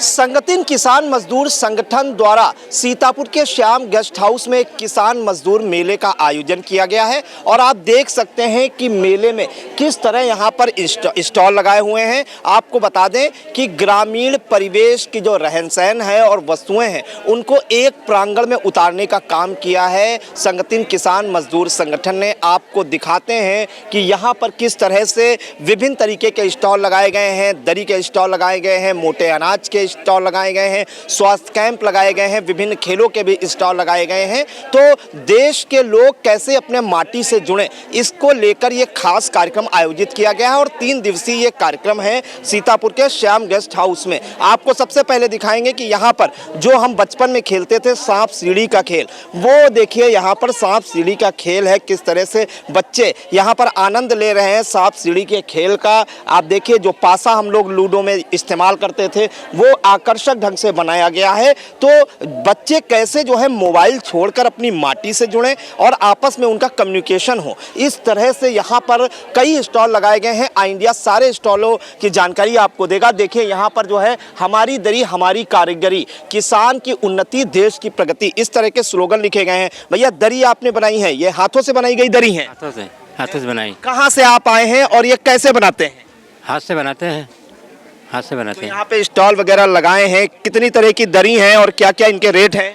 संगठन किसान मजदूर संगठन द्वारा सीतापुर के श्याम गेस्ट हाउस में किसान मजदूर मेले का आयोजन किया गया है और आप देख सकते हैं कि मेले में किस तरह यहां पर स्टॉल लगाए हुए हैं। आपको बता दें कि ग्रामीण परिवेश की जो रहन सहन है और वस्तुएं हैं उनको एक प्रांगण में उतारने का काम किया है संगठन किसान मजदूर संगठन ने। आपको दिखाते हैं कि यहां पर किस तरह से विभिन्न तरीके के स्टॉल लगाए गए हैं, दरी के स्टॉल लगाए गए हैं, मोटे अनाज के स्टॉल लगाए गए हैं, स्वास्थ्य कैंप लगाए गए हैं, विभिन्न खेलों के भी स्टॉल लगाए गए हैं। तो देश के लोग कैसे अपने माटी से जुड़े, इसको लेकर ये खास कार्यक्रम आयोजित किया गया है और 3 दिवसीय ये कार्यक्रम है सीतापुर के श्याम गेस्ट हाउस में। आपको सबसे पहले दिखाएंगे कि यहाँ पर जो हम बचपन में खेलते थे सांप सीढ़ी का खेल, वो देखिए यहाँ पर सांप सीढ़ी का खेल है। किस तरह से बच्चे यहाँ पर आनंद ले रहे हैं सांप सीढ़ी के खेल का। आप देखिए जो पासा हम लोग लूडो में इस्तेमाल करते थे वो आकर्षक ढंग से बनाया गया है। तो बच्चे कैसे जो है मोबाइल छोड़कर अपनी माटी से जुड़ें और आपस में उनका कम्युनिकेशन हो, इस तरह से यहाँ पर कई स्टॉल लगाए गए हैं। इंडिया सारे स्टॉलों की जानकारी आपको देगा। देखिए यहाँ पर जो है हमारी दरी हमारी कारीगरी, किसान की उन्नति देश की प्रगति, इस तरह के स्लोगन लिखे गए हैं। भैया दरी आपने बनाई है, ये हाथों से बनाई गई दरी है? हाथों से बनाई। कहाँ से आप आए हैं और ये कैसे बनाते हैं? हाथ से बनाते हैं, हाथ से बनाते हैं। यहाँ पे स्टॉल वगैरह लगाए हैं, कितनी तरह की दरी हैं और क्या क्या इनके रेट हैं?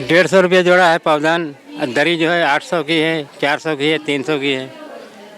150 रुपये जोड़ा है पावदान। दरी जो है 800 की है, 400 की है, 300 की है,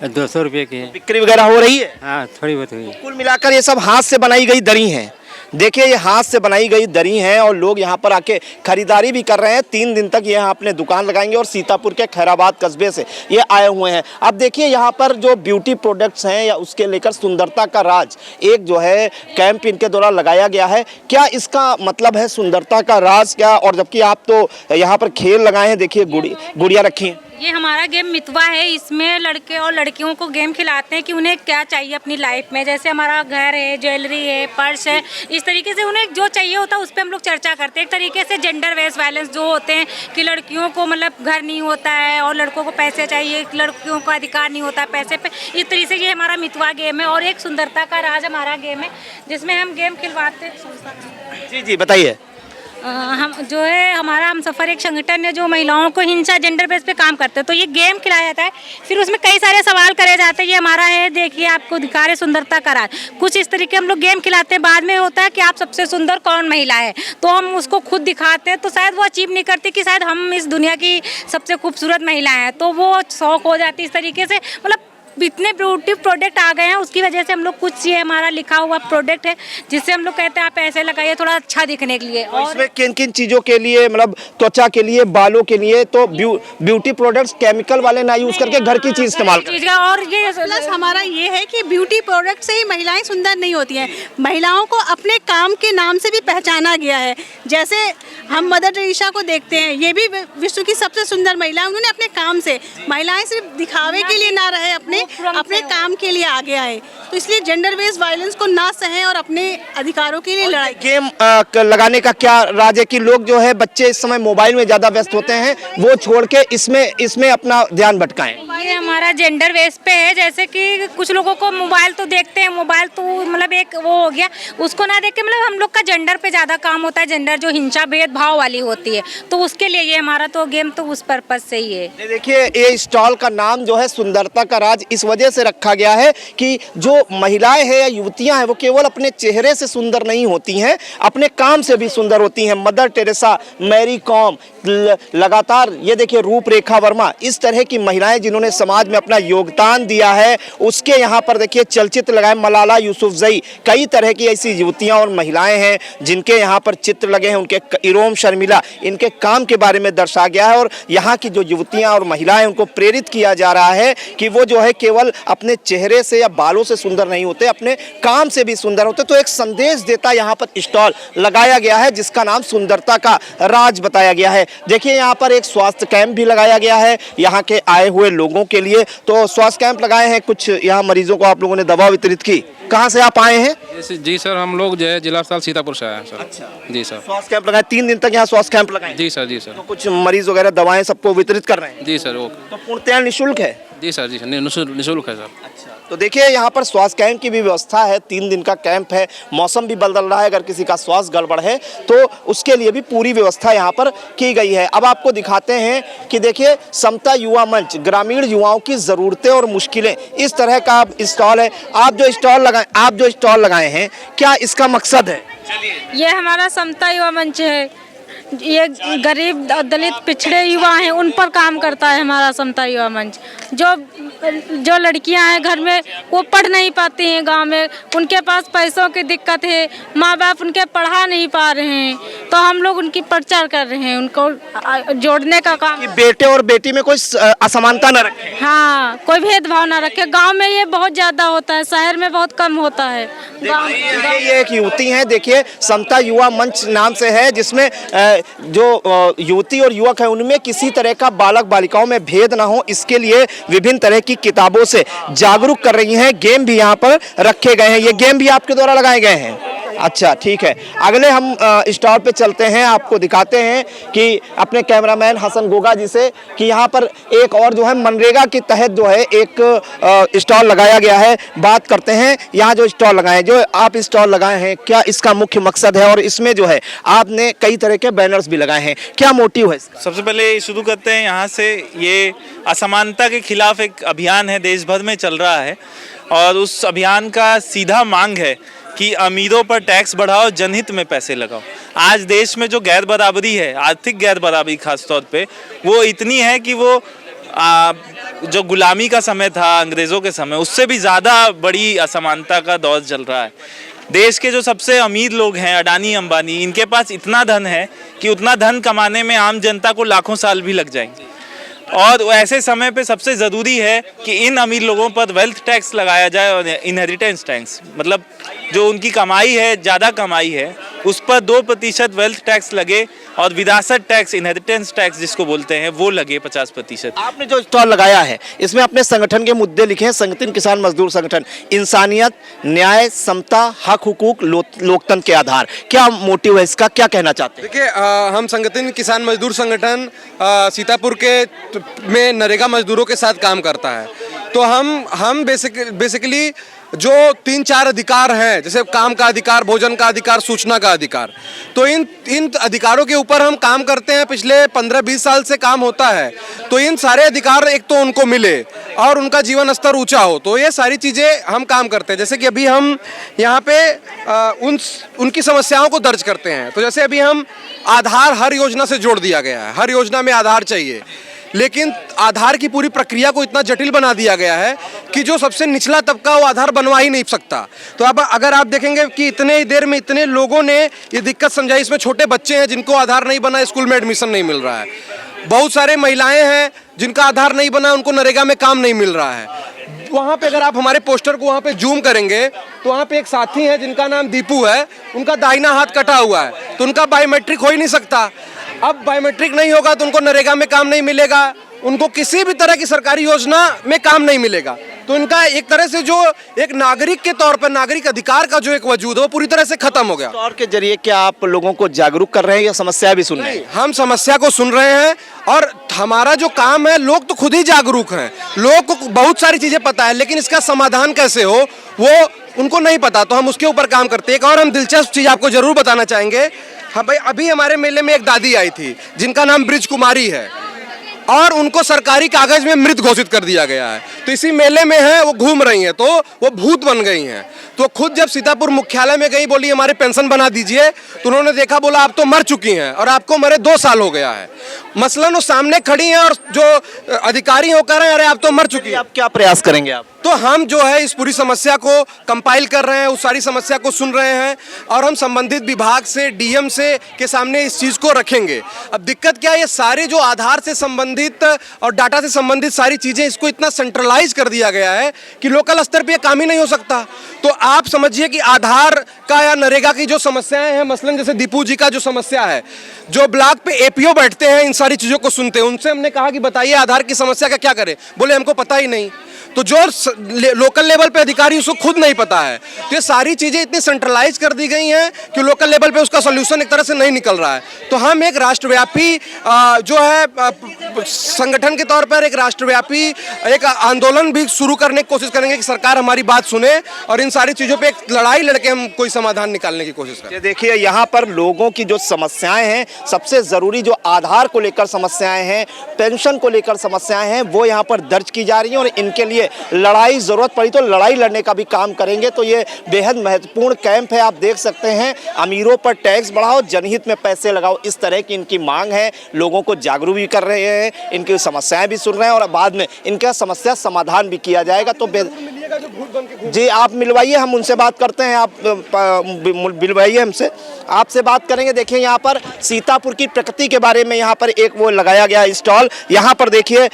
200 रुपये की है। बिक्री वगैरह हो रही है? हाँ थोड़ी बहुत हुई। कुल मिलाकर ये सब हाथ से बनाई गई दरी हैं। देखिए ये हाथ से बनाई गई दरी हैं और लोग यहाँ पर आके खरीदारी भी कर रहे हैं। 3 दिन तक ये यहाँ अपने दुकान लगाएंगे और सीतापुर के खैराबाद कस्बे से ये आए हुए हैं। अब देखिए यहाँ पर जो ब्यूटी प्रोडक्ट्स हैं या उसके लेकर सुंदरता का राज एक जो है कैंप इनके द्वारा लगाया गया है। क्या इसका मतलब है सुंदरता का राज क्या? और जबकि आप तो यहाँ पर खेल लगाए हैं, देखिए गुड़िया रखी हैं। ये हमारा गेम मितवा है। इसमें लड़के और लड़कियों को गेम खिलाते हैं कि उन्हें क्या चाहिए अपनी लाइफ में। जैसे हमारा घर है, ज्वेलरी है, पर्स है, इस तरीके से उन्हें जो चाहिए होता है उस पर हम लोग चर्चा करते हैं। एक तरीके से जेंडर बेस्ड वायलेंस जो होते हैं कि लड़कियों को मतलब घर नहीं होता है और लड़कों को पैसे चाहिए, लड़कियों का अधिकार नहीं होता है पैसे पे। इस तरीके से ये हमारा मितवा गेम है और एक सुंदरता का राज हमारा गेम है जिसमें हम गेम खिलवाते हैं। जी जी बताइए। हम जो है हमारा हम सफ़र एक संगठन है जो महिलाओं को हिंसा जेंडर बेस पे काम करते हैं। तो ये गेम खिलाया जाता है, फिर उसमें कई सारे सवाल करे जाते हैं। ये हमारा है, देखिए आपको दिखा रहे सुंदरता का राज। कुछ इस तरीके हम लोग गेम खिलाते हैं। बाद में होता है कि आप सबसे सुंदर कौन महिला है, तो हम उसको खुद दिखाते हैं। तो शायद वो अचीव नहीं करती कि शायद हम इस दुनिया की सबसे खूबसूरत महिला हैं, तो वो शौक हो जाती है। इस तरीके से मतलब इतने ब्यूटी प्रोडक्ट आ गए हैं, उसकी वजह से हम लोग कुछ ये हमारा लिखा हुआ प्रोडक्ट है जिससे हम लोग कहते हैं आप ऐसे लगाइए थोड़ा अच्छा दिखने के लिए। और इसमें किन किन चीज़ों के लिए, मतलब त्वचा के लिए, बालों के लिए, तो ब्यूटी प्रोडक्ट्स केमिकल वाले ना यूज़ करके घर की चीज़ इस्तेमाल करें। और ये प्लस हमारा ये है कि ब्यूटी प्रोडक्ट से ही महिलाएं सुंदर नहीं होती हैं। महिलाओं को अपने काम के नाम से भी पहचाना गया है। जैसे हम मदर टेरेसा को देखते हैं, ये भी विश्व की सबसे सुंदर महिला। उन्होंने अपने काम से, महिलाएं सिर्फ दिखावे के लिए ना रहे, अपने काम के लिए आगे आए। तो इसलिए जेंडर बेस्ड वायलेंस को ना सहें और अपने अधिकारों के लिए लड़ाई। गेम लगाने का क्या राज है कि लोग जो है बच्चे इस समय मोबाइल में ज़्यादा व्यस्त होते हैं, वो छोड़ के इसमें अपना ध्यान भटकाएं। ये हमारा जेंडर बेस पे है। जैसे कि कुछ लोगों को मोबाइल तो देखते हैं, मोबाइल तो मतलब एक वो हो गया, उसको ना देख के मतलब हम लोग का जेंडर पे ज़्यादा काम होता है। जेंडर जो हिंसा भेदभाव वाली होती है, तो उसके लिए ये हमारा तो गेम तो उस पर्पज से ही है। देखिए ये स्टॉल का नाम जो है सुंदरता का राज इस वजह से रखा गया है कि जो महिलाएं हैं या युवतियां हैं वो केवल अपने चेहरे से सुंदर नहीं होती हैं, अपने काम से भी सुंदर होती हैं। मदर टेरेसा, मैरी कॉम, लगातार ये देखिए रूपरेखा वर्मा, इस तरह की महिलाएं जिन्होंने समाज में अपना योगदान दिया है, उसके यहाँ पर देखिए चलचित्र लगाए। मलाला यूसुफजई, कई तरह की ऐसी युवतियां और महिलाएं हैं जिनके यहाँ पर चित्र लगे हैं। उनके इरोम शर्मिला, इनके काम के बारे में दर्शाया गया है और यहाँ की जो युवतियां और महिलाएं उनको प्रेरित किया जा रहा है कि वो जो है केवल अपने चेहरे से या बालों से सुंदर नहीं होते, अपने काम से भी सुंदर होते। तो एक संदेश देता यहाँ पर स्टॉल लगाया गया है जिसका नाम सुंदरता का राज बताया गया है। देखिए यहाँ पर एक स्वास्थ्य कैंप भी लगाया गया है यहाँ के आए हुए लोगों के लिए। तो स्वास्थ्य कैंप लगाए हैं, कुछ यहाँ मरीजों को आप लोगों ने दवा वितरित की। कहाँ से आप आए हैं? जी सर, हम लोग जो है जिला अस्पताल सीतापुर से आए हैं सर। अच्छा जी सर। स्वास्थ्य कैंप लगाए, 3 दिन तक यहाँ स्वास्थ्य कैंप लगाए? जी सर, जी सर। तो कुछ मरीज वगैरह दवाएं सबको वितरित कर रहे हैं? जी सर। ओके। तो पूर्णतः निःशुल्क है? जी सर, निःशुल्क है सर। अच्छा, तो देखिए यहाँ पर स्वास्थ्य कैंप की भी व्यवस्था है, 3 दिन का कैंप है, मौसम भी बदल रहा है, अगर किसी का स्वास्थ्य गड़बड़ है तो उसके लिए भी पूरी व्यवस्था यहाँ पर की गई है। अब आपको दिखाते हैं कि देखिए समता युवा मंच ग्रामीण युवाओं की ज़रूरतें और मुश्किलें, इस तरह का स्टॉल है। आप जो स्टॉल लगाए हैं, क्या इसका मकसद है? ये हमारा समता युवा मंच है। ये गरीब दलित पिछड़े युवा हैं, उन पर काम करता है हमारा समता युवा मंच। जो लड़कियां हैं घर में, वो पढ़ नहीं पाती हैं, गांव में उनके पास पैसों की दिक्कत है, माँ बाप उनके पढ़ा नहीं पा रहे हैं, तो हम लोग उनकी प्रचार कर रहे हैं, उनको जोड़ने का काम। कि बेटे और बेटी में कोई असमानता न रखे। हाँ, कोई भेदभाव ना रखे। गांव में ये बहुत ज़्यादा होता है, शहर में बहुत कम होता है। देखिए ये एक युवती हैं, देखिए समता युवा मंच नाम से है, जिसमें जो युवती और युवक है उनमें किसी तरह का बालक बालिकाओं में भेद ना हो, इसके लिए विभिन्न तरह की किताबों से जागरूक कर रही हैं। गेम भी यहाँ पर रखे गए हैं, ये गेम भी आपके द्वारा लगाए गए हैं। अच्छा ठीक है, अगले हम स्टॉल पे चलते हैं, आपको दिखाते हैं कि अपने कैमरामैन हसन गोगा जी से कि यहाँ पर एक और जो है मनरेगा के तहत जो है एक स्टॉल लगाया गया है। बात करते हैं यहाँ जो स्टॉल लगाए, जो आप स्टॉल लगाए हैं, क्या इसका मुख्य मकसद है? और इसमें जो है आपने कई तरह के बैनर्स भी लगाए हैं, क्या मोटिव है इसका? सबसे पहले शुरू करते हैं यहाँ से। ये असमानता के खिलाफ एक अभियान है, देश भर में चल रहा है, और उस अभियान का सीधा मांग है कि अमीरों पर टैक्स बढ़ाओ, जनहित में पैसे लगाओ। आज देश में जो गैर बराबरी है, आर्थिक गैर बराबरी खास तौर पे, वो इतनी है कि वो जो गुलामी का समय था अंग्रेज़ों के समय, उससे भी ज़्यादा बड़ी असमानता का दौर चल रहा है। देश के जो सबसे अमीर लोग हैं, अडानी अंबानी, इनके पास इतना धन है कि उतना धन कमाने में आम जनता को लाखों साल भी लग जाएंगे। और ऐसे समय पे सबसे ज़रूरी है कि इन अमीर लोगों पर वेल्थ टैक्स लगाया जाए, और इनहेरिटेंस टैक्स, मतलब जो उनकी कमाई है, ज़्यादा कमाई है, उस पर 2% वेल्थ टैक्स लगे, और विरासत टैक्स, इनहेरिटेंस टैक्स जिसको बोलते हैं, वो लगे 50%। आपने जो स्टॉल लगाया है इसमें अपने संगठन के मुद्दे लिखे हैं, संगठन किसान मजदूर संगठन, इंसानियत, न्याय, समता, हक हुकूक, लोकतंत्र के आधार। क्या मोटिव है इसका, क्या कहना चाहते हैं? देखिए, हम संगठन किसान मजदूर संगठन सीतापुर के में नरेगा मजदूरों के साथ काम करता है। तो हम बेसिकली जो 3-4 अधिकार हैं, जैसे काम का अधिकार, भोजन का अधिकार, सूचना का अधिकार, तो इन अधिकारों के ऊपर हम काम करते हैं। पिछले 15-20 साल से काम होता है। तो इन सारे अधिकार एक तो उनको मिले और उनका जीवन स्तर ऊंचा हो, तो ये सारी चीज़ें हम काम करते हैं। जैसे कि अभी हम यहाँ पे उनकी समस्याओं को दर्ज करते हैं। तो जैसे अभी हम आधार हर योजना से जोड़ दिया गया है, हर योजना में आधार चाहिए, लेकिन आधार की पूरी प्रक्रिया को इतना जटिल बना दिया गया है कि जो सबसे निचला तबका वो आधार बनवा ही नहीं सकता। तो अब अगर आप देखेंगे कि इतने ही देर में इतने लोगों ने ये दिक्कत समझाई, इसमें छोटे बच्चे हैं जिनको आधार नहीं बना, स्कूल में एडमिशन नहीं मिल रहा है, बहुत सारे महिलाएं हैं जिनका आधार नहीं बना, उनको नरेगा में काम नहीं मिल रहा है। वहाँ पे अगर आप हमारे पोस्टर को वहाँ पे जूम करेंगे तो वहाँ पे एक साथी हैं जिनका नाम दीपू है, उनका दाहिना हाथ कटा हुआ है, तो उनका बायोमेट्रिक हो ही नहीं सकता। अब बायोमेट्रिक नहीं होगा तो उनको नरेगा में काम नहीं मिलेगा, उनको किसी भी तरह की सरकारी योजना में काम नहीं मिलेगा। तो इनका एक तरह से जो एक नागरिक के तौर पर नागरिक अधिकार का जो एक वजूद है वो पूरी तरह से खत्म हो गया। स्टॉल के जरिए क्या आप लोगों को जागरूक कर रहे हैं या समस्या भी सुन रहे हैं? हम समस्या को सुन रहे हैं, और हमारा जो काम है, लोग तो खुद ही जागरूक हैं, लोग को बहुत सारी चीजें पता है, लेकिन इसका समाधान कैसे हो वो उनको नहीं पता, तो हम उसके ऊपर काम करते हैं। एक और हम दिलचस्प चीज आपको जरूर बताना चाहेंगे। हाँ भाई, अभी हमारे मेले में एक दादी आई थी जिनका नाम ब्रिज कुमारी है, और उनको सरकारी कागज में मृत घोषित कर दिया गया है। तो इसी मेले में है, वो घूम रही हैं, तो वो भूत बन गई हैं। तो खुद जब सीतापुर मुख्यालय में गई, बोली हमारे पेंशन बना दीजिए, तो उन्होंने देखा, बोला आप तो मर चुकी हैं और आपको मरे 2 साल हो गया है। मसलन वो सामने खड़ी हैं और जो अधिकारी हो कर रहे हैं, अरे आप तो मर चुकी हैं। आप क्या प्रयास करेंगे आप? तो हम जो है इस पूरी समस्या को कंपाइल कर रहे हैं, उस सारी समस्या को सुन रहे हैं, और हम संबंधित विभाग से, डीएम से के सामने इस चीज़ को रखेंगे। अब दिक्कत क्या है, ये सारे जो आधार से संबंधित और डाटा से संबंधित सारी चीज़ें, इसको इतना सेंट्रलाइज कर दिया गया है कि लोकल स्तर पे काम ही नहीं हो सकता। तो आप समझिए कि आधार का या नरेगा की जो समस्याएं हैं, मसलन जैसे दीपू जी का जो समस्या है, जो ब्लॉक पे एपीओ बैठते हैं, इन सारी चीज़ों को सुनते हैं, उनसे हमने कहा कि बताइए आधार की समस्या का क्या करें, बोले हमको पता ही नहीं। तो जो लोकल लेवल पे अधिकारी उसको खुद नहीं पता है। तो ये सारी चीज़ें इतनी सेंट्रलाइज कर दी गई हैं कि लोकल लेवल पे उसका सोल्यूशन एक तरह से नहीं निकल रहा है। तो हम एक राष्ट्रव्यापी जो है संगठन के तौर पर एक राष्ट्रव्यापी एक आंदोलन भी शुरू करने की कोशिश करेंगे कि सरकार हमारी बात सुने और इन सारी चीज़ों पे एक लड़ाई लड़के हम कोई समाधान निकालने की कोशिश करें। ये देखिए यहाँ पर लोगों की जो समस्याएं हैं, सबसे ज़रूरी जो आधार को लेकर समस्याएं हैं, पेंशन को लेकर समस्याएं हैं, वो यहाँ पर दर्ज की जा रही हैं और इनके लिए लड़ाई ज़रूरत पड़ी तो लड़ाई लड़ने का भी काम करेंगे। तो ये बेहद महत्वपूर्ण कैंप है। आप देख सकते हैं, अमीरों पर टैक्स बढ़ाओ, जनहित में पैसे लगाओ, इस तरह की इनकी मांग है। लोगों को जागरूक भी कर रहे हैं, इनकी समस्याएं भी सुन रहे हैं और बाद में इनका समस्या समाधान भी किया जाएगा। तो जी आप मिलवाइए, हम उनसे बात करते हैं, आप मिलवाइए हमसे, आपसे बात करेंगे। देखिए यहाँ पर सीतापुर की प्रकृति के बारे में यहाँ पर एक वो लगाया गया स्टॉल। यहाँ पर देखिए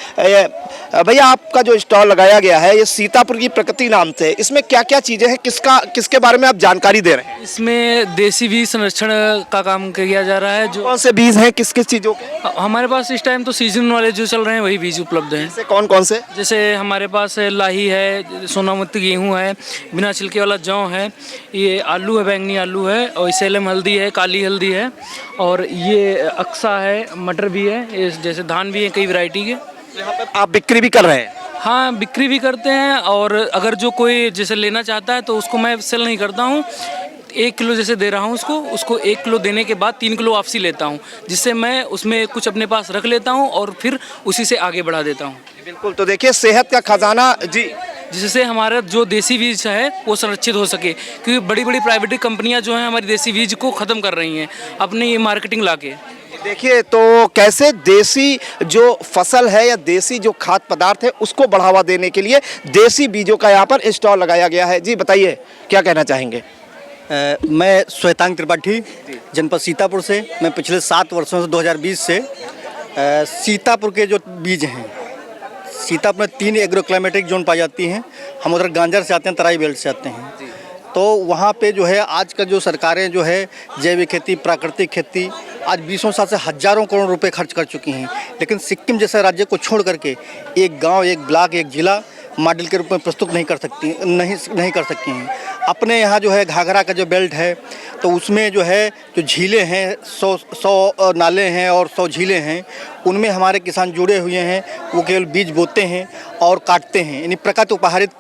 भैया, आपका जो स्टॉल लगाया गया है ये सीतापुर की प्रकृति नाम से, इसमें क्या क्या चीज़ें हैं, किसके बारे में आप जानकारी दे रहे हैं? इसमें देसी बीज संरक्षण का काम किया जा रहा है। जो कौन से बीज हैं, किस किस चीज़ों के? हमारे पास इस टाइम तो सीजन वाले जो चल रहे हैं वही बीज उपलब्ध हैं। जैसे कौन कौन से? जैसे हमारे पास लाही है, सोनामती गेहूं है, बिना छिलके वाला जौ है, ये आलू है, बैंगनी आलू है, और सेलम हल्दी है, काली हल्दी है, और ये अक्सा है, मटर भी है, जैसे धान भी है, कई वैरायटी के। यहाँ पर आप बिक्री भी कर रहे हैं? हाँ, बिक्री भी करते हैं, और अगर जो कोई जैसे लेना चाहता है तो उसको मैं सेल नहीं करता हूँ। 1 किलो जैसे दे रहा हूँ उसको 1 किलो देने के बाद 3 किलो वापसी लेता हूँ, जिससे मैं उसमें कुछ अपने पास रख लेता हूँ और फिर उसी से आगे बढ़ा देता हूँ। बिल्कुल। तो देखिए सेहत का खजाना जी, जिससे हमारा जो देसी बीज है वो संरक्षित हो सके, क्योंकि बड़ी बड़ी प्राइवेट कंपनियां जो हैं हमारी देसी बीज को ख़त्म कर रही हैं अपने ये मार्केटिंग लाके। देखिए तो कैसे देसी जो फसल है या देसी जो खाद्य पदार्थ है उसको बढ़ावा देने के लिए देसी बीजों का यहाँ पर स्टॉल लगाया गया है। जी बताइए, क्या कहना चाहेंगे? मैं श्वेतांग त्रिपाठी, जनपद सीतापुर से। मैं पिछले 7 वर्षों से 2020 से सीतापुर के जो बीज हैं, सीतापुर में 3 एग्रो क्लाइमेटिक जोन पाई जाती हैं। हम उधर गांजर से आते हैं, तराई बेल्ट से आते हैं। तो वहाँ पे जो है आज का जो सरकारें जो है जैविक खेती, प्राकृतिक खेती, आज 20 साल से हज़ारों करोड़ रुपए खर्च कर चुकी हैं, लेकिन सिक्किम जैसे राज्य को छोड़ करके एक गांव, एक ब्लॉक, एक जिला मॉडल के रूप में प्रस्तुत नहीं कर सकती हैं। अपने यहाँ जो है घाघरा का जो बेल्ट है तो उसमें जो है जो झीलें हैं, 100 नाले हैं और 100 झीलें हैं, उनमें हमारे किसान जुड़े हुए हैं। वो केवल बीज बोते हैं और काटते हैं, यानी प्रकृति उपहारित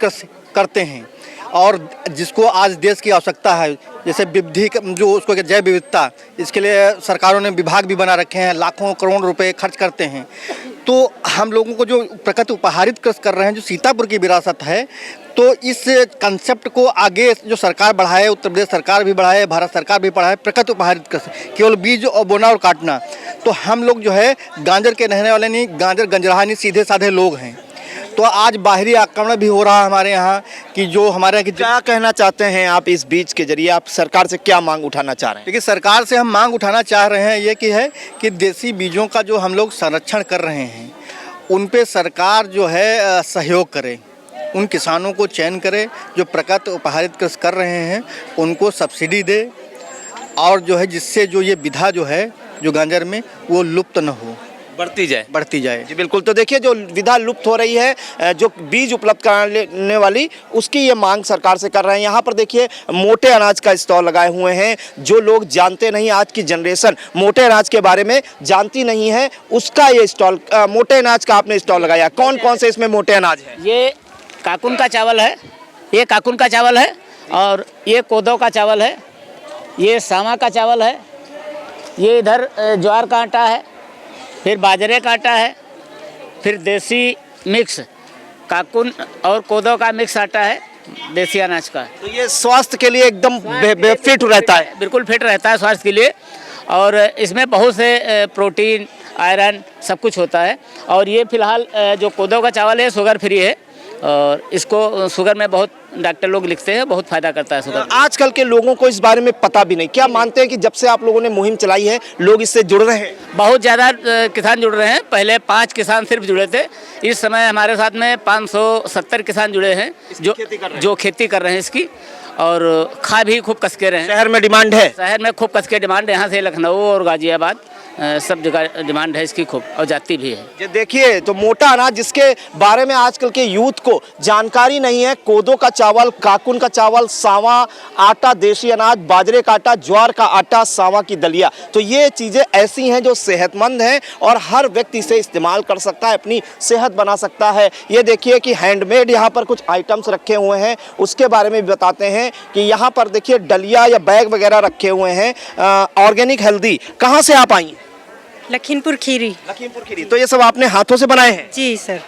करते हैं। और जिसको आज देश की आवश्यकता है, जैसे विविधि जो उसको जैव विविधता, इसके लिए सरकारों ने विभाग भी बना रखे हैं, लाखों करोड़ रुपए खर्च करते हैं। तो हम लोगों को जो प्रकृति उपहारित कर रहे हैं, जो सीतापुर की विरासत है, तो इस कंसेप्ट को आगे जो सरकार बढ़ाए, उत्तर प्रदेश सरकार भी बढ़ाए, भारत सरकार भी बढ़ाए, प्रकृति उपहारित कर, केवल बीज और बोना और काटना। तो हम लोग जो है गांजर के रहने वाले नहीं, गांजर गंजराहा नहीं, सीधे साधे लोग हैं। तो आज बाहरी आक्रमण भी हो रहा है हमारे यहाँ कि जो हमारे यहाँ क्या कहना चाहते हैं आप इस बीज के जरिए? आप सरकार से क्या मांग उठाना चाह रहे हैं? देखिए, सरकार से हम मांग उठाना चाह रहे हैं ये कि देसी बीजों का जो हम लोग संरक्षण कर रहे हैं उन पे सरकार जो है सहयोग करे, उन किसानों को चयन करे जो प्रकृति उपहारित कर रहे हैं, उनको सब्सिडी दे, और जो है जिससे जो ये विधा जो है जो गांजर में वो लुप्त न हो, बढ़ती जाए। जी बिल्कुल। तो देखिए जो विधा लुप्त हो रही है, जो बीज उपलब्ध कराने वाली, उसकी ये मांग सरकार से कर रहे हैं। यहाँ पर देखिए मोटे अनाज का स्टॉल लगाए हुए हैं। जो लोग जानते नहीं, आज की जनरेशन मोटे अनाज के बारे में जानती नहीं है, उसका ये स्टॉल, मोटे अनाज का आपने स्टॉल लगाया। कौन कौन से इसमें मोटे अनाज है? ये काकुन का चावल है, ये काकुन का चावल है, और ये कोदो का चावल है, ये सामा का चावल है, ये इधर ज्वार का आटा है, फिर बाजरे का आटा है, फिर देसी मिक्स काकुन और कोदो का मिक्स आटा है, देसी अनाज का। तो ये स्वास्थ्य के लिए एकदम फिट रहता है? बिल्कुल फिट रहता है स्वास्थ्य के लिए, और इसमें बहुत से प्रोटीन, आयरन सब कुछ होता है। और ये फिलहाल जो कोदो का चावल है शुगर फ्री है, और इसको शुगर में बहुत डॉक्टर लोग लिखते हैं, बहुत फायदा करता है शुगर। आजकल के लोगों को इस बारे में पता भी नहीं। क्या मानते हैं कि जब से आप लोगों ने मुहिम चलाई है लोग इससे जुड़ रहे हैं? बहुत ज़्यादा किसान जुड़ रहे हैं। पहले 5 किसान सिर्फ जुड़े थे, इस समय हमारे साथ में 570 किसान जुड़े हैं जो खेती कर रहे हैं इसकी। और खा भी खूब कस के रहे हैं। शहर में डिमांड है। शहर में खूब कस के डिमांड है, यहाँ से लखनऊ और गाजियाबाद सब जगह डिमांड है इसकी खूब, और जाती भी है। ये देखिए तो मोटा अनाज जिसके बारे में आजकल के यूथ को जानकारी नहीं है, कोदो का चावल, काकुन का चावल, सावा आटा, देशी अनाज, बाजरे का आटा, ज्वार का आटा, सावा की दलिया, तो ये चीज़ें ऐसी हैं जो सेहतमंद हैं और हर व्यक्ति इसे इस्तेमाल कर सकता है, अपनी सेहत बना सकता है। ये देखिए कि हैंडमेड यहाँ पर कुछ आइटम्स रखे हुए हैं, उसके बारे में भी बताते हैं कि यहाँ पर देखिए डलिया या बैग वगैरह रखे हुए हैं। ऑर्गेनिक हेल्दी, कहाँ से आप आई? लखीमपुर खीरी। लखीमपुर खीरी। तो ये सब आपने हाथों से बनाए हैं? जी सर,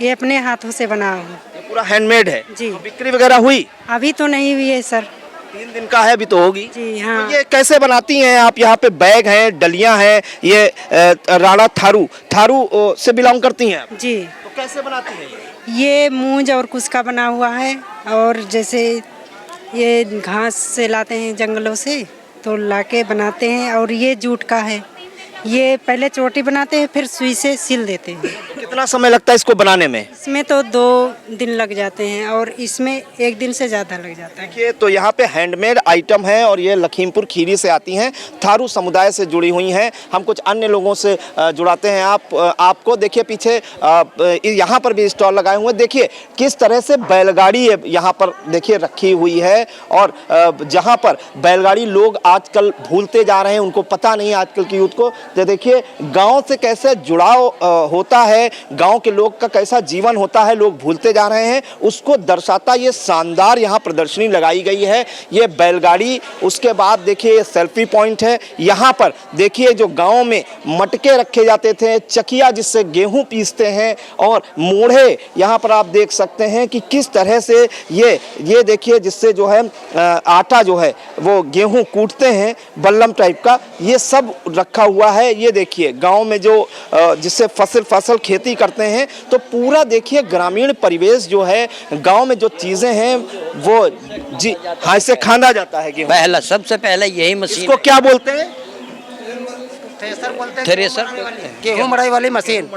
ये अपने हाथों से बना हूँ। ये पूरा हैंडमेड है जी। तो बिक्री वगैरह हुई? अभी तो नहीं हुई है सर। 3 दिन का है, अभी तो होगी। जी हाँ। तो ये कैसे बनाती हैं आप? यहाँ पे बैग हैं, डलियां हैं, ये राणा थारू से बिलोंग करती हैं आप? जी। तो कैसे बनाती हैं ये मूंज और कुछ का बना हुआ है, और जैसे ये घास से लाते हैं जंगलों से, तो लाके बनाते हैं। और ये जूट का है, ये पहले चोटी बनाते हैं फिर सुई से सिल देते हैं। कितना समय लगता है इसको बनाने में? इसमें तो 2 दिन लग जाते हैं और इसमें 1 दिन से ज़्यादा लग जाता है। देखिए तो यहाँ पे हैंडमेड आइटम है और ये लखीमपुर खीरी से आती हैं, थारू समुदाय से जुड़ी हुई हैं। हम कुछ अन्य लोगों से जुड़ाते हैं आपको। देखिए पीछे यहाँ पर भी स्टॉल लगाए हुए हैं। देखिए किस तरह से बैलगाड़ी यहाँ पर देखिए रखी हुई है, और जहाँ पर बैलगाड़ी लोग आजकल भूलते जा रहे हैं, उनको पता नहीं आजकल की यूथ को। तो देखिए गांव से कैसे जुड़ाव होता है, गांव के लोग का कैसा जीवन होता है, लोग भूलते जा रहे हैं, उसको दर्शाता ये शानदार यहाँ प्रदर्शनी लगाई गई है। ये बैलगाड़ी, उसके बाद देखिए सेल्फी पॉइंट है। यहाँ पर देखिए जो गांव में मटके रखे जाते थे, चकिया जिससे गेहूं पीसते हैं, और मोढ़े यहाँ पर आप देख सकते हैं कि किस तरह से ये देखिए जिससे जो है आटा जो है वो गेहूं कूटते हैं, बल्लम टाइप का, ये सब रखा हुआ है। ये देखिए गांव में जो जिससे फसल खेती करते हैं, तो पूरा देखिए ग्रामीण परिवेश जो है, गांव में जो चीज़ें हैं वो जी हाँ इससे खाना जाता है। गेहूं पहला सबसे पहले यही मशीन, इसको क्या बोलते हैं? थ्रेसर, गेहूं मड़ाई वाली मशीन,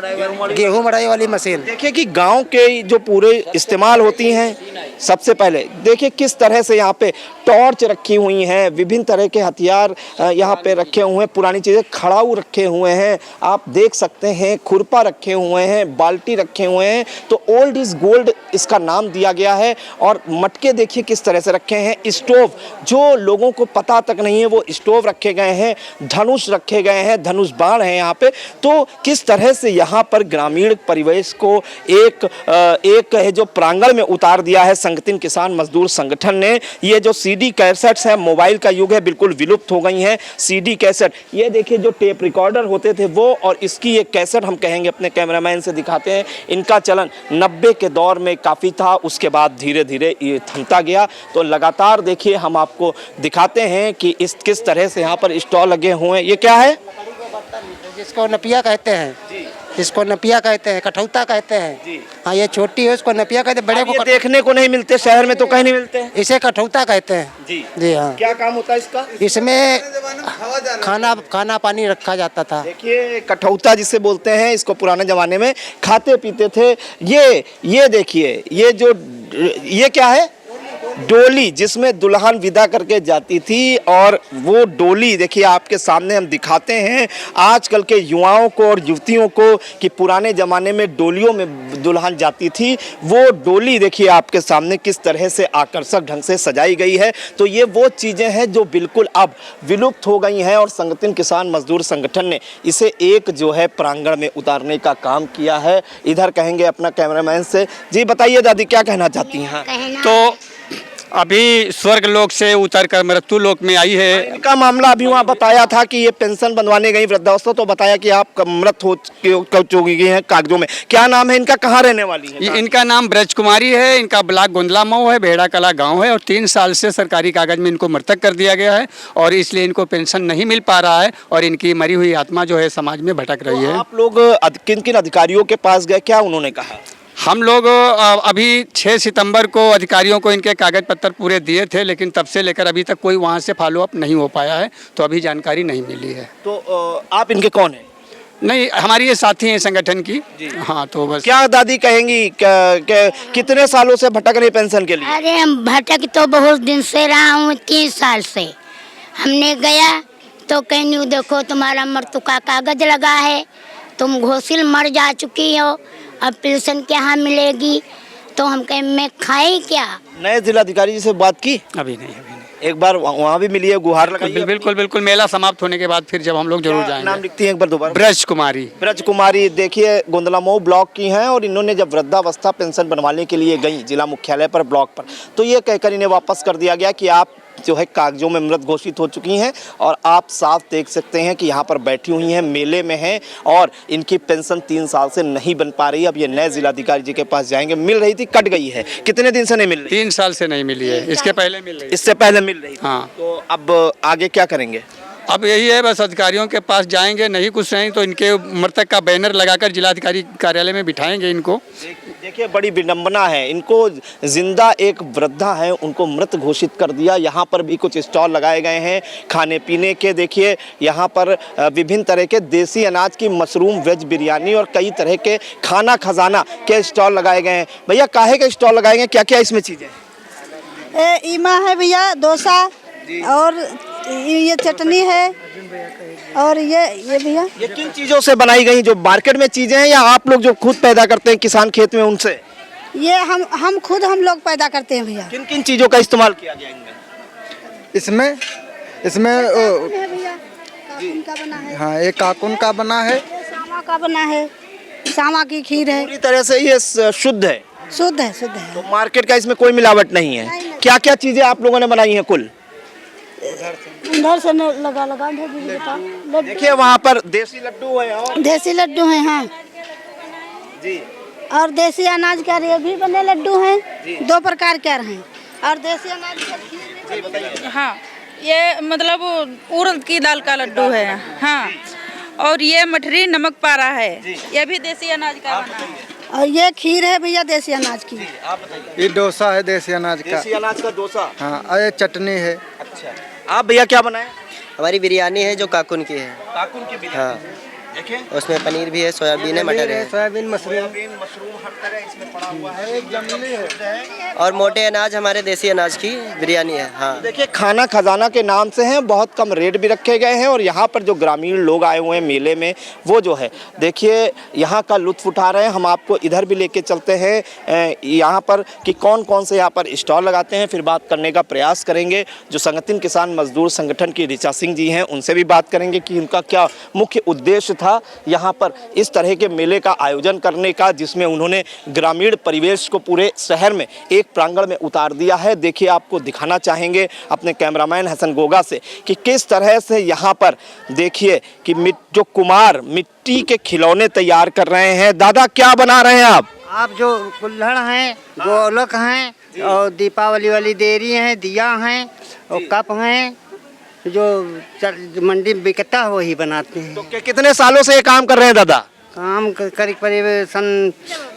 गेहूं मड़ाई वाली मशीन। देखिए कि गांव के जो पूरे इस्तेमाल होती हैं, सबसे पहले देखिए किस तरह से यहाँ पे टॉर्च रखी हुई हैं, विभिन्न तरह के हथियार यहाँ पे रखे हुए हैं, पुरानी चीज़ें, खड़ाऊ रखे हुए हैं, आप देख सकते हैं, खुरपा रखे हुए हैं, बाल्टी रखे हुए हैं। तो ओल्ड इज़ गोल्ड इसका नाम दिया गया है। और मटके देखिए किस तरह से रखे हैं, स्टोव जो लोगों को पता तक नहीं है वो स्टोव रखे गए हैं, धनुष रखे गए हैं, धनुष बाण है यहाँ पे। तो किस तरह से यहाँ पर ग्रामीण परिवेश को एक जो प्रांगण में उतार दिया है संगठित किसान मजदूर संगठन ने। ये जो सीडी कैसेट्स है, मोबाइल का युग है, बिल्कुल विलुप्त हो गई हैं सीडी कैसेट। ये देखिए जो टेप रिकॉर्डर होते थे वो, और इसकी ये कैसेट हम कहेंगे, अपने कैमरामैन से दिखाते हैं, इनका चलन 90 के दौर में काफ़ी था, उसके बाद धीरे धीरे ये थमता गया। तो लगातार देखिए हम आपको दिखाते हैं कि किस तरह से यहाँ पर स्टॉल लगे हुए हैं। ये क्या है? जिसको नपिया कहते हैं, इसको नपिया कहते हैं, कठौता कहते हैं। हाँ, ये छोटी है उसको नपिया कहते हैं, बड़े को देखने को नहीं मिलते, शहर में तो कहीं नहीं मिलते हैं। इसे कठौता कहते हैं। जी जी हाँ। क्या काम होता है इसका? इसमें खाना पानी रखा जाता था। देखिए कठौता जिसे बोलते हैं, इसको पुराने जमाने में खाते पीते थे। ये देखिए ये क्या है? डोली, जिसमें दुल्हन विदा करके जाती थी। और वो डोली देखिए आपके सामने हम दिखाते हैं आजकल के युवाओं को और युवतियों को कि पुराने ज़माने में डोलियों में दुल्हन जाती थी। वो डोली देखिए आपके सामने किस तरह से आकर्षक ढंग से सजाई गई है। तो ये वो चीज़ें हैं जो बिल्कुल अब विलुप्त हो गई हैं, और संगठित किसान मजदूर संगठन ने इसे एक जो है प्रांगण में उतारने का काम किया है। इधर कहेंगे अपना कैमरामैन से। जी बताइए दादी, क्या कहना चाहती हैं? तो अभी स्वर्ग लोक से उतर कर मृत्यु लोक में आई है। इनका मामला अभी वहाँ बताया था कि ये पेंशन बनवाने गई वृद्धावस्था, तो बताया कि आप मृत हो चुकी हैं कागजों में। क्या नाम है इनका, कहाँ रहने वाली है? इनका नाम ब्रज कुमारी है, इनका ब्लॉक गोंदला मऊ है, भेड़ा कला गांव है, और 3 साल से सरकारी कागज में इनको मृतक कर दिया गया है, और इसलिए इनको पेंशन नहीं मिल पा रहा है, और इनकी मरी हुई आत्मा जो है समाज में भटक रही है। आप लोग किन किन अधिकारियों के पास गए, क्या उन्होंने कहा? हम लोग अभी 6 सितंबर को अधिकारियों को इनके कागज पत्र पूरे दिए थे, लेकिन तब से लेकर अभी तक कोई वहाँ से फॉलोअप नहीं हो पाया है, तो अभी जानकारी नहीं मिली है। तो आप इनके कौन हैं? नहीं, हमारी ये साथी हैं संगठन की। हाँ, तो बस क्या दादी कहेंगी कितने सालों से भटक रही पेंशन के लिए? अरे हम भटक तो बहुत दिन से रहा हूँ, 30 साल से। हमने गया तो कहनी देखो तुम्हारा मृत्यु का कागज लगा है, तुम घोषिल मर जा चुकी हो, अब पेंशन क्या मिलेगी? तो हम कहें मैं खाए क्या? नए जिलाधिकारी जी से बात की? अभी नहीं। एक बार वहाँ भी मिली है, गुहार लगाई? बिल्कुल। मेला समाप्त होने के बाद फिर जब हम लोग जरूर जाएंगे। नाम लिखती हैं एक बार दोबारा? ब्रज कुमारी। ब्रज कुमारी देखिए गोंदला मऊ ब्लॉक की हैं और इन्होंने जब वृद्धावस्था पेंशन बनवाने के लिए गई जिला मुख्यालय पर ब्लॉक पर, तो ये कहकर इन्हें वापस कर दिया गया कि आप जो है कागजों में मृत घोषित हो चुकी हैं। और आप साफ देख सकते हैं कि यहाँ पर बैठी हुई हैं, मेले में हैं और इनकी पेंशन 3 साल से नहीं बन पा रही। अब ये नए जिलाधिकारी जी के पास जाएंगे। मिल रही थी, कट गई है। कितने दिन से नहीं मिल रही? 3 साल से नहीं मिली है, इसके पहले मिल रही। इससे पहले मिल रही। हाँ। तो अब आगे क्या करेंगे? अब यही है, बस अधिकारियों के पास जाएंगे, नहीं कुछ नहीं तो इनके मृतक का बैनर लगाकर जिलाधिकारी कार्यालय में बिठाएंगे इनको। देखिए बड़ी विडंबना है, इनको जिंदा एक वृद्धा है उनको मृत घोषित कर दिया। यहाँ पर भी कुछ स्टॉल लगाए गए हैं खाने पीने के। देखिए यहाँ पर विभिन्न तरह के देसी अनाज की मशरूम वेज बिरयानी और कई तरह के खाना खजाना के स्टॉल लगाए गए हैं। भैया काहे के स्टॉल लगाए गए, क्या क्या इसमें चीज़ें? ईमा है भैया, डोसा और ये चटनी है और ये भैया। ये किन चीज़ों से बनाई गई, जो मार्केट में चीज़ें हैं या आप लोग जो खुद पैदा करते हैं किसान खेत में उनसे? ये हम खुद हम लोग पैदा करते हैं भैया। किन किन चीज़ों का इस्तेमाल किया गया इनमें? इसमें भैया काकुन का बना है। हाँ, एक काकुन का बना है, सामा का बना है, सामा की खीर है। पूरी तरह से ये शुद्ध है? शुद्ध है। तो मार्केट का इसमें कोई मिलावट नहीं है। क्या क्या चीज़ें आप लोगों ने बनाई हैं कुल? उधर से लगा देखिए वहाँ पर देसी लड्डू है और देसी लड्डू हैं। हाँ जी। और देसी अनाज का ये भी बने लड्डू हैं, 2 प्रकार के हैं। और देसी अनाज का खीर भी बनी है। हाँ, ये मतलब उड़द की दाल का लड्डू है। हाँ, और ये मठरी नमक पारा है, ये भी देसी अनाज का बना है। और ये खीर है भैया देसी अनाज की। आप बताइए। ये डोसा है देसी अनाज का। देसी अनाज का डोसा। हाँ, और ये चटनी है। अच्छा, आप भैया क्या बनाए? हमारी बिरयानी है जो काकुन की है। काकुन की बिरयानी। हाँ, उसमें पनीर भी है, सोयाबीन है, मटर है, सोयाबीन मशरूम हर तरह इसमें पड़ा हुआ है। एक जंगली है और मोटे अनाज हमारे देसी अनाज की बिरयानी है। हाँ, देखिए खाना खजाना के नाम से हैं, बहुत कम रेट भी रखे गए हैं। और यहाँ पर जो ग्रामीण लोग आए हुए हैं मेले में, वो जो है देखिए यहाँ का लुत्फ उठा रहे हैं। हम आपको इधर भी लेके चलते हैं यहाँ पर कि कौन कौन से यहाँ पर स्टॉल लगाते हैं, फिर बात करने का प्रयास करेंगे। जो संगठन किसान मजदूर संगठन की ऋचा सिंह जी हैं उनसे भी बात करेंगे कि उनका क्या मुख्य उद्देश्य था यहाँ पर इस तरह के मेले का आयोजन करने का, जिसमें उन्होंने ग्रामीण परिवेश को पूरे शहर में एक प्रांगण में उतार दिया है। देखिए आपको दिखाना चाहेंगे अपने कैमरामैन हसन गोगा से कि किस तरह से यहाँ पर देखिए कि जो कुमार मिट्टी के खिलौने तैयार कर रहे हैं। दादा क्या बना रहे हैं आप? आप जो कुल्हड़ हैं, गोलक हैं और दीपावली वाली देरी हैं, दिया हैं और कप हैं, जो मंडी में बिकता है वही बनाते हैं। तो कितने सालों से ये काम कर रहे हैं दादा? काम करीब सन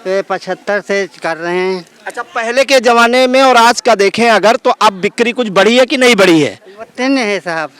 75 से कर रहे हैं। अच्छा, पहले के जमाने में और आज का देखें अगर, तो अब बिक्री कुछ बढ़ी है कि नहीं बढ़ी है? उतने है साहब।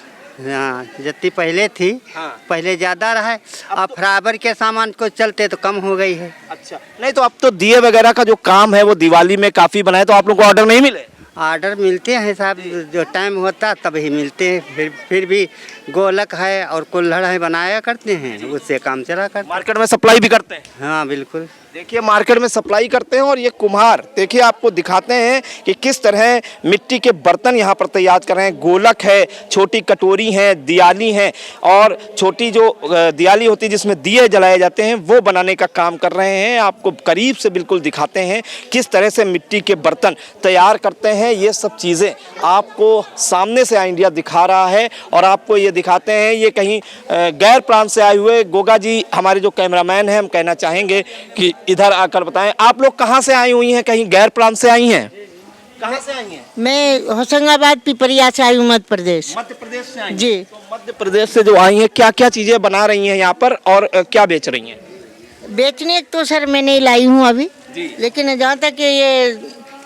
हाँ, जितनी पहले थी। हाँ। पहले ज़्यादा रहा है, अब फराबर के सामान को चलते तो कम हो गई है। अच्छा, नहीं तो अब तो दिए वगैरह का जो काम है वो दिवाली में काफ़ी बनाए, तो आप लोगों को ऑर्डर नहीं मिले? ऑर्डर मिलते हैं साहब, जो टाइम होता तभी मिलते हैं। फिर भी गोलक है और कुल्हड़ है बनाया करते हैं, उससे काम चला करते। मार्केट में सप्लाई भी करते हैं? हाँ बिल्कुल। देखिए मार्केट में सप्लाई करते हैं। और ये कुम्हार देखिए आपको दिखाते हैं कि किस तरह मिट्टी के बर्तन यहाँ पर तैयार कर रहे हैं। गोलक है, छोटी कटोरी है, दियाली है और छोटी जो दियाली होती है जिसमें दिए जलाए जाते हैं वो बनाने का काम कर रहे हैं। आपको करीब से बिल्कुल दिखाते हैं किस तरह से मिट्टी के बर्तन तैयार करते हैं। ये सब चीज़ें आपको सामने से इंडिया दिखा रहा है और आपको ये दिखाते हैं। ये कहीं गैर प्रांत से आए हुए गोगा जी हमारे जो कैमरामैन हैं, हम कहना चाहेंगे कि इधर आकर बताएं आप लोग कहां से आई हुई हैं? कहीं गैर प्रांत से आई हैं? कहां से आई हैं? मैं होशंगाबाद पिपरिया से आई हूँ, मध्य प्रदेश। मध्य प्रदेश से आई जी। तो मध्य प्रदेश से जो आई हैं, क्या क्या चीजें बना रही हैं यहाँ पर और क्या बेच रही हैं? बेचने तो सर मैं नहीं लाई हूँ अभी, लेकिन जहाँ तक ये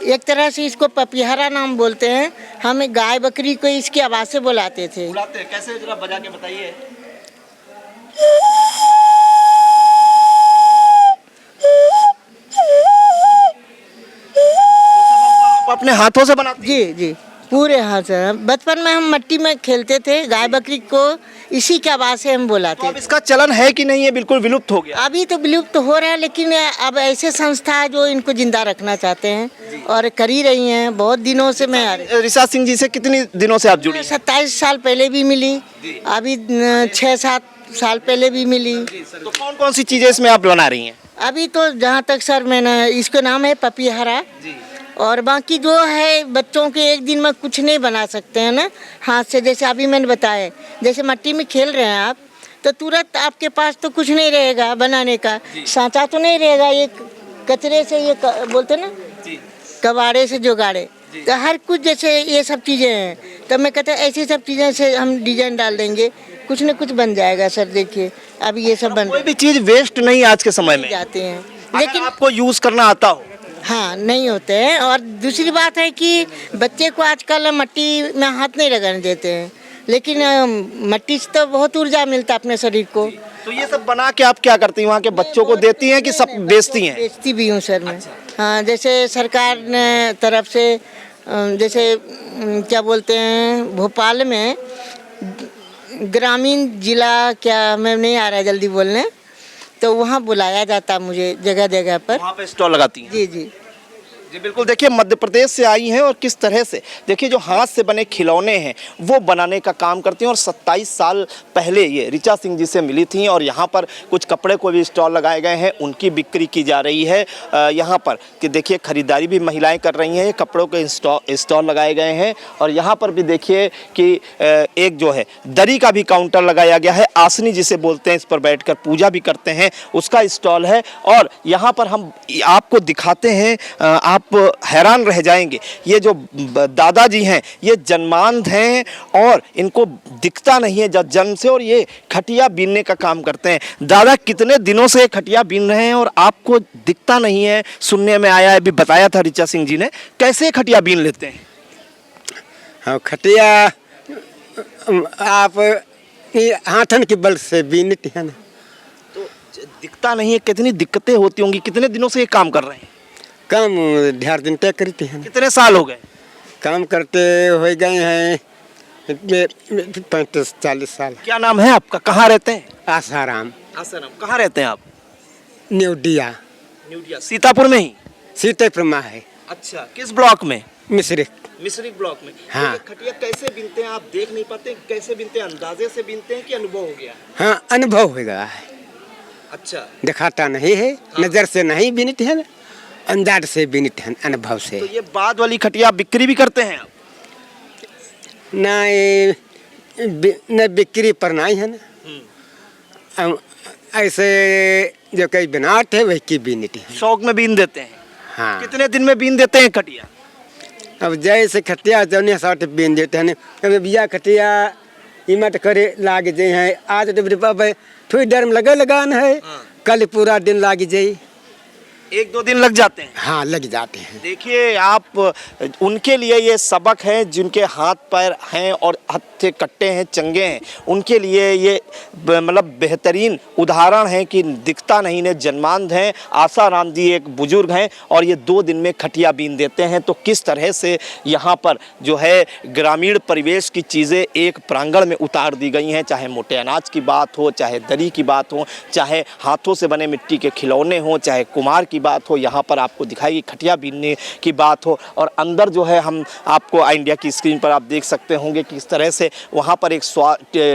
एक तरह से इसको पपिहरा नाम बोलते हैं। हम गाय बकरी को इसकी आवाज से बुलाते थे। बुलाते हैं कैसे? जरा बजा के बताइए। अपने हाथों से बनाते? जी जी, पूरे हाथ से। बचपन में हम मिट्टी में खेलते थे, गाय बकरी को इसी के आवाज़ से हम बुलाते तो अब इसका चलन है कि नहीं, ये बिल्कुल विलुप्त हो गया? अभी तो विलुप्त हो रहा है, लेकिन अब ऐसे संस्था है जो इनको जिंदा रखना चाहते हैं और कर ही रही हैं। बहुत दिनों से मैं ऋचा सिंह जी से कितनी दिनों से आप जुड़ी? 27 साल पहले भी मिली, अभी 6-7 साल पहले भी मिली। तो कौन कौन सी चीज़ें इसमें आप बना रही हैं? अभी तो जहाँ तक सर मैंने, इसका नाम है पपीहरा, और बाकी जो है बच्चों के एक दिन में कुछ नहीं बना सकते हैं ना हाथ से। जैसे अभी मैंने बताया, जैसे मिट्टी में खेल रहे हैं आप, तो तुरंत आपके पास तो कुछ नहीं रहेगा बनाने का, सांचा तो नहीं रहेगा, ये कचरे से ये बोलते ना कबाड़े से जुगाड़े, तो हर कुछ जैसे ये सब चीज़ें हैं। तो मैं कहता ऐसी सब चीज़ें से हम डिजाइन डाल देंगे, कुछ न कुछ बन जाएगा सर। देखिए अभी ये सब बन, कोई भी चीज़ वेस्ट नहीं आज के समय में जाते हैं, लेकिन आपको यूज़ करना आता हो। हाँ, नहीं होते हैं। और दूसरी बात है कि बच्चे को आजकल मिट्टी में हाथ नहीं लगाने देते हैं, लेकिन मिट्टी से तो बहुत ऊर्जा मिलता है अपने शरीर को। तो ये सब बना के आप क्या करती हैं? वहाँ के बच्चों को देती हैं कि सब बेचती हैं? बेचती भी हूँ सर मैं। हाँ, जैसे सरकार ने तरफ से, जैसे क्या बोलते हैं, भोपाल में ग्रामीण जिला, क्या मैं नहीं आ रहा जल्दी बोलने, तो वहाँ बुलाया जाता मुझे जगह जगह पर। वहाँ पे स्टॉल लगाती हैं? जी जी जी बिल्कुल। देखिए मध्य प्रदेश से आई हैं और किस तरह से देखिए जो हाथ से बने खिलौने हैं वो बनाने का काम करती हैं। और 27 साल पहले ये ऋचा सिंह जी से मिली थी और यहाँ पर कुछ कपड़े को भी स्टॉल लगाए गए हैं, उनकी बिक्री की जा रही है यहाँ पर कि देखिए खरीदारी भी महिलाएं कर रही हैं। कपड़ों के स्टॉल लगाए गए हैं और यहाँ पर भी देखिए कि एक जो है दरी का भी काउंटर लगाया गया है, आसनी जिसे बोलते हैं, इस पर बैठ कर पूजा भी करते हैं, उसका स्टॉल है। और यहाँ पर हम आपको दिखाते हैं, आप हैरान रह जाएंगे। ये जो दादाजी हैं ये जन्मांध हैं और इनको दिखता नहीं है जन्म से, और ये खटिया बीनने का काम करते हैं। दादा कितने दिनों से खटिया बीन रहे हैं और आपको दिखता नहीं है? सुनने में आया है, अभी बताया था ऋचा सिंह जी ने, कैसे खटिया बीन लेते हैं? हाँ, खटिया आप हाथन के बल से बीनते हैं ना। तो दिखता नहीं है, कितनी दिक्कतें होती होंगी? कितने दिनों से ये काम कर रहे हैं? काम ढेर दिन तक करते हैं। कितने साल हो गए काम करते? हो गए हैं 35-40 साल। क्या नाम है आपका? कहाँ रहते हैं? आसाराम। आसाराम। कहाँ रहते हैं आप? न्यूडिया। न्यूडिया सीतापुर में ही? सीतापुर में है। अच्छा, किस ब्लॉक में? मिश्रिक ब्लॉक में। हाँ। तो खटिया कैसे बीनते हैं? आप देख नहीं पाते, कैसे बीनते हैं? अंदाजे से बीनते हैं कि अनुभव हो गया? हाँ, अनुभव हो गया है। अच्छा, दिखाता नहीं है। हाँ। नजर से नहीं बीनते हैं, अंदाज से बीनते हैं, अनुभव से। तो ये बाद वाली खटिया बिक्री भी करते हैं आप? न बिक्री पर नहीं है ना, ऐसे जो कई बनावट है वही की बीनती है। शौक में बीन देते हैं? हाँ। कितने दिन में बीन देते हैं खटिया? अब जैसे खटिया जौने साथ बीन देते हैं। कभी बिया खटिया इमट करे लाग जाए हैं, आज तो थोड़ी देर में लगान है, कल पूरा दिन लाग जाए। 1-2 दिन लग जाते हैं? हाँ, लग जाते हैं। देखिए आप, उनके लिए ये सबक है जिनके हाथ पैर हैं और हत्थे कट्टे हैं, चंगे हैं, उनके लिए ये मतलब बेहतरीन उदाहरण है कि दिखता नहीं ने जन्मांध हैं। आसाराम जी एक बुजुर्ग हैं और ये 2 दिन में खटिया बीन देते हैं। तो किस तरह से यहाँ पर जो है ग्रामीण परिवेश की चीज़ें एक प्रांगण में उतार दी गई हैं, चाहे मोटे अनाज की बात हो, चाहे दरी की बात हो, चाहे हाथों से बने मिट्टी के खिलौने हों, चाहे कुम्हार की बात हो, यहाँ पर आपको दिखाई खटिया बीनने की बात हो। और अंदर जो है हम आपको इंडिया की स्क्रीन पर आप देख सकते होंगे कि इस तरह से वहाँ पर एक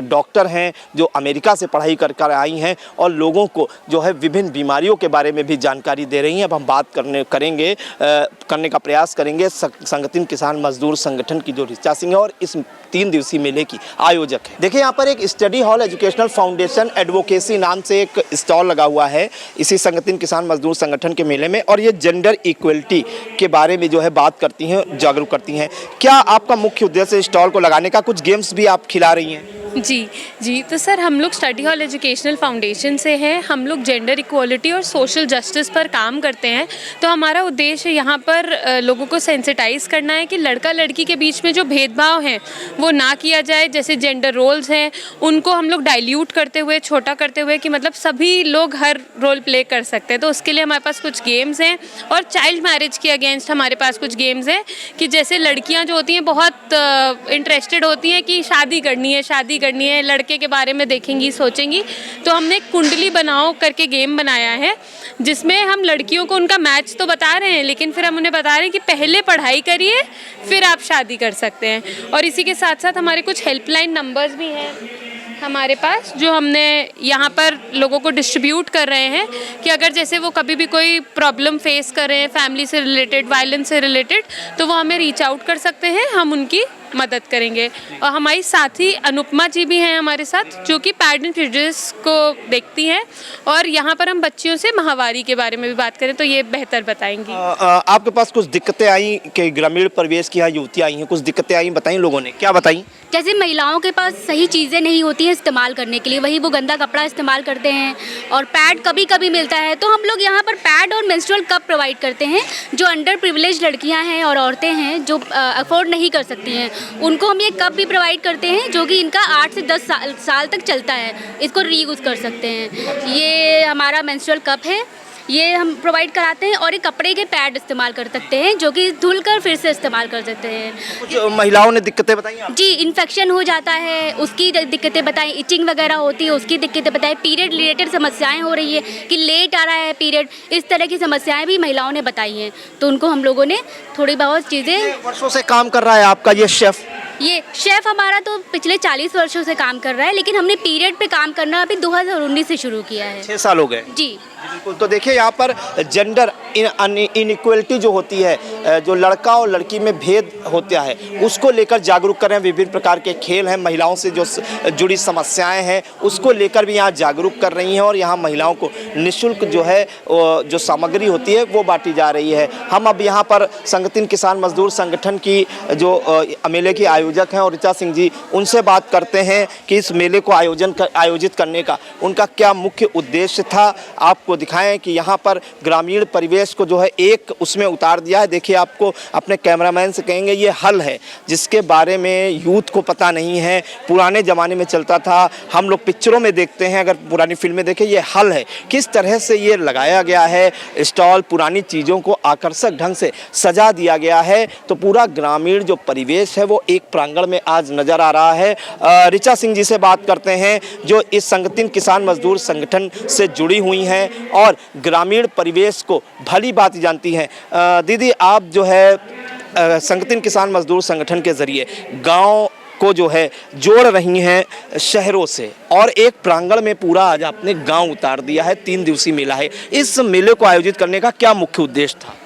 डॉक्टर हैं जो अमेरिका से पढ़ाई कर आई हैं और लोगों को जो है विभिन्न बीमारियों के बारे में भी जानकारी दे रही हैं। अब हम बात करने का प्रयास करेंगे संगठन किसान मजदूर संगठन की जो ऋचा सिंह है और इस 3 दिवसीय मेले की आयोजक है। देखिए यहाँ पर एक study hall educational foundation advocacy नाम से एक स्टॉल लगा हुआ है इसी संगठन किसान मजदूर संगठन के मेले में, और ये जेंडर इक्वलिटी के बारे में जो है बात करती हैं, जागरूक करती हैं। क्या आपका मुख्य उद्देश्य स्टॉल को लगाने का? कुछ गेम्स भी आप खिला रही हैं? जी तो सर हम लोग स्टडी हॉल एजुकेशनल फाउंडेशन से हैं। हम लोग जेंडर इक्वालिटी और सोशल जस्टिस पर काम करते हैं। तो हमारा उद्देश्य यहाँ पर लोगों को सेंसिटाइज करना है कि लड़का लड़की के बीच में जो भेदभाव हैं वो ना किया जाए। जैसे जेंडर रोल्स हैं उनको हम लोग डाइल्यूट करते हुए, छोटा करते हुए कि मतलब सभी लोग हर रोल प्ले कर सकते हैं। तो उसके लिए हमारे पास कुछ गेम्स हैं और चाइल्ड मैरिज के अगेंस्ट हमारे पास कुछ गेम्स हैं कि जैसे लड़कियाँ जो होती हैं बहुत इंटरेस्टेड होती हैं कि शादी करनी है, लड़के के बारे में देखेंगी, सोचेंगी। तो हमने कुंडली बनाओ करके गेम बनाया है जिसमें हम लड़कियों को उनका मैच तो बता रहे हैं लेकिन फिर हम उन्हें बता रहे हैं कि पहले पढ़ाई करिए फिर आप शादी कर सकते हैं। और इसी के साथ साथ हमारे कुछ हेल्पलाइन नंबर्स भी हैं हमारे पास जो हमने यहाँ पर लोगों को डिस्ट्रीब्यूट कर रहे हैं कि अगर जैसे वो कभी भी कोई प्रॉब्लम फेस कर रहे हैं फैमिली से रिलेटेड, वायलेंस से रिलेटेड, तो वो हमें रीच आउट कर सकते हैं, हम उनकी मदद करेंगे। और हमारी साथी अनुपमा जी भी हैं हमारे साथ जो कि पैड एंड प्रेजुडिस को देखती हैं और यहाँ पर हम बच्चियों से माहवारी के बारे में भी बात करें तो ये बेहतर बताएंगी। आपके पास कुछ दिक्कतें आई कि ग्रामीण परिवेश की यहाँ युवतियाँ आई हैं, कुछ दिक्कतें आई बताई लोगों ने, क्या बताई? जैसे महिलाओं के पास सही चीज़ें नहीं होती हैं इस्तेमाल करने के लिए, वही वो गंदा कपड़ा इस्तेमाल करते हैं और पैड कभी कभी मिलता है। तो हम लोग यहाँ पर पैड और मेंस्ट्रुअल कप प्रोवाइड करते हैं। जो अंडर प्रिविलेज लड़कियाँ हैं और औरतें हैं जो अफोर्ड नहीं कर सकती हैं उनको हम ये कप भी प्रोवाइड करते हैं जो कि इनका 8 से 10 साल तक चलता है, इसको रीयूज़ कर सकते हैं। ये हमारा मेंस्ट्रुअल कप है, ये हम प्रोवाइड कराते हैं। और एक कपड़े के पैड इस्तेमाल कर सकते हैं जो कि धुलकर फिर से इस्तेमाल कर सकते हैं। कुछ महिलाओं ने दिक्कतें बताई आपको? जी, इन्फेक्शन हो जाता है उसकी दिक्कतें बताई, इचिंग वगैरह होती है उसकी दिक्कतें बताई, पीरियड रिलेटेड समस्याएं हो रही है कि लेट आ रहा है पीरियड, इस तरह की समस्याएं भी महिलाओं ने बताई हैं। तो उनको हम लोगों ने थोड़ी बहुत चीज़ें। वर्षों से काम कर रहा है आपका ये शेफ़ हमारा तो पिछले 40 वर्षों से काम कर रहा है लेकिन हमने पीरियड पे काम करना अभी 2019 से शुरू किया है। 6 साल हो गए जी। बिल्कुल। तो देखिए यहाँ पर जेंडर इनइक्वलिटी जो होती है, जो लड़का और लड़की में भेद होता है उसको लेकर जागरूक कर रहे हैं। विभिन्न प्रकार के खेल हैं, महिलाओं से जो जुड़ी समस्याएं हैं उसको लेकर भी यहाँ जागरूक कर रही हैं और यहाँ महिलाओं को निःशुल्क जो है जो सामग्री होती है वो बांटी जा रही है। हम अब यहाँ पर संगठन किसान मजदूर संगठन की जो मेले की आयोजक हैं और ऋचा सिंह जी, उनसे बात करते हैं कि इस मेले को आयोजित करने का उनका क्या मुख्य उद्देश्य था। आपको दिखाएं कि यहाँ पर ग्रामीण परिवेश को जो है एक उसमें उतार दिया है। देखिए, आपको अपने कैमरामैन से कहेंगे ये हल है जिसके बारे में यूथ को पता नहीं है। पुराने ज़माने में चलता था, हम लोग पिक्चरों में देखते हैं, अगर पुरानी फिल्में देखें, ये हल है। किस तरह से ये लगाया गया है स्टॉल, पुरानी चीज़ों को आकर्षक ढंग से सजा दिया गया है। तो पूरा ग्रामीण जो परिवेश है वो एक प्रांगण में आज नज़र आ रहा है। ऋचा सिंह जी से बात करते हैं जो इस संगठन किसान मजदूर संगठन से जुड़ी हुई हैं और ग्रामीण परिवेश को भली बात जानती हैं। दीदी, आप जो है संगठन किसान मजदूर संगठन के ज़रिए गांव को जो है जोड़ रही हैं शहरों से और एक प्रांगण में पूरा आज आपने गांव उतार दिया है। 3 दिवसीय मेला है। इस मेले को आयोजित करने का क्या मुख्य उद्देश्य था?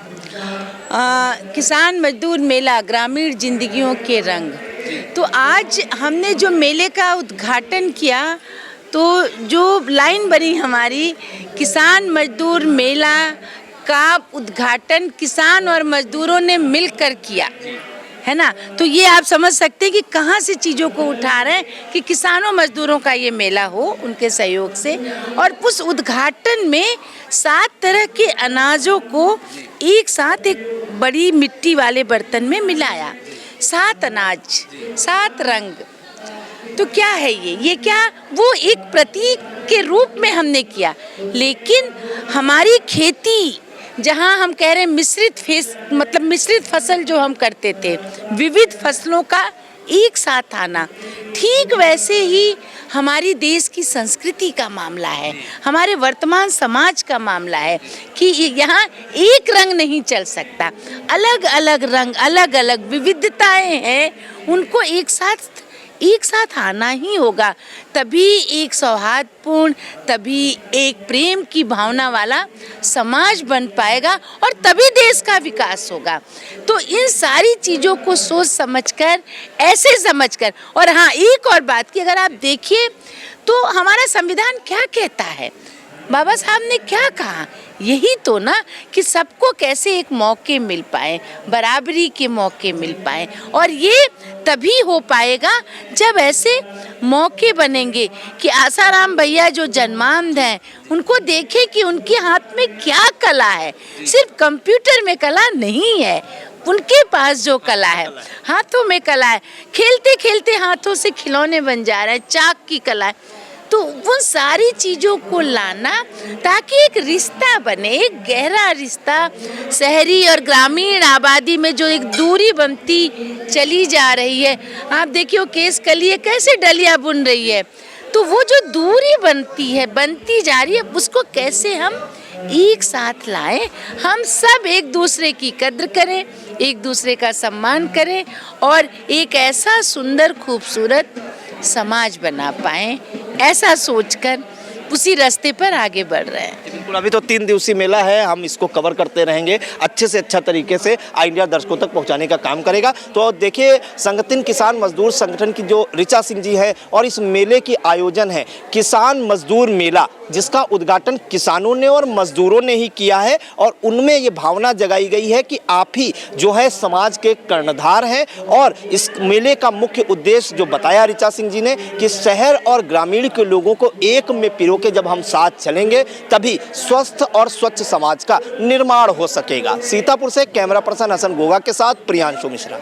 किसान मजदूर मेला, ग्रामीण जिंदगियों के रंग। तो आज हमने जो मेले का उद्घाटन किया तो जो लाइन बनी हमारी, किसान मजदूर मेला का उद्घाटन किसान और मजदूरों ने मिलकर किया है ना। तो ये आप समझ सकते हैं कि कहाँ से चीज़ों को उठा रहे हैं कि किसानों मजदूरों का ये मेला हो उनके सहयोग से। और उस उद्घाटन में 7 तरह के अनाजों को एक साथ एक बड़ी मिट्टी वाले बर्तन में मिलाया। 7 अनाज, 7 रंग। तो क्या है ये क्या वो एक प्रतीक के रूप में हमने किया। लेकिन हमारी खेती जहां हम कह रहे हैं मिश्रित फसल जो हम करते थे, विविध फसलों का एक साथ आना, ठीक वैसे ही हमारी देश की संस्कृति का मामला है, हमारे वर्तमान समाज का मामला है कि यहाँ एक रंग नहीं चल सकता। अलग अलग रंग, अलग अलग विविधताएं हैं, उनको एक साथ आना ही होगा। तभी एक सौहार्दपूर्ण, तभी एक प्रेम की भावना वाला समाज बन पाएगा और तभी देश का विकास होगा। तो इन सारी चीज़ों को सोच समझकर, ऐसे समझकर। और हाँ, एक और बात कि अगर आप देखिए तो हमारा संविधान क्या कहता है बाबा साहब ने क्या कहा, यही तो ना कि सबको कैसे एक मौके मिल पाए, बराबरी के मौके मिल पाए। और ये तभी हो पाएगा जब ऐसे मौके बनेंगे कि आसाराम भैया जो जन्मांध हैं उनको देखें कि उनके हाथ में क्या कला है। सिर्फ कंप्यूटर में कला नहीं है, उनके पास जो कला है, हाथों में कला है, खेलते खेलते हाथों से खिलौने बन जा रहे हैं, चाक की कला है। तो उन सारी चीज़ों को लाना ताकि एक रिश्ता बने, एक गहरा रिश्ता। शहरी और ग्रामीण आबादी में जो एक दूरी बनती चली जा रही है, आप देखिए केस कलिए कैसे डलिया बुन रही है, तो वो जो दूरी बनती जा रही है, उसको कैसे हम एक साथ लाएं, हम सब एक दूसरे की कद्र करें, एक दूसरे का सम्मान करें और एक ऐसा सुंदर खूबसूरत समाज बना पाएं, ऐसा सोचकर उसी रास्ते पर आगे बढ़ रहे हैं। बिल्कुल, अभी तो 3 दिवसीय मेला है, हम इसको कवर करते रहेंगे, अच्छे से अच्छा तरीके से इंडिया दर्शकों तक पहुंचाने का काम करेगा। तो देखिए, संगठन किसान मजदूर संगठन की जो ऋचा सिंह जी है और इस मेले की आयोजन है किसान मजदूर मेला, जिसका उद्घाटन किसानों ने और मजदूरों ने ही किया है और उनमें ये भावना जगाई गई है कि आप ही जो है समाज के कर्णधार हैं। और इस मेले का मुख्य उद्देश्य जो बताया ऋचा सिंह जी ने कि शहर और ग्रामीण के लोगों को एक में पिरो के जब हम साथ चलेंगे तभी स्वस्थ और स्वच्छ समाज का निर्माण हो सकेगा। सीतापुर से कैमरा पर्सन हसन गोगा के साथ प्रियांशु मिश्रा।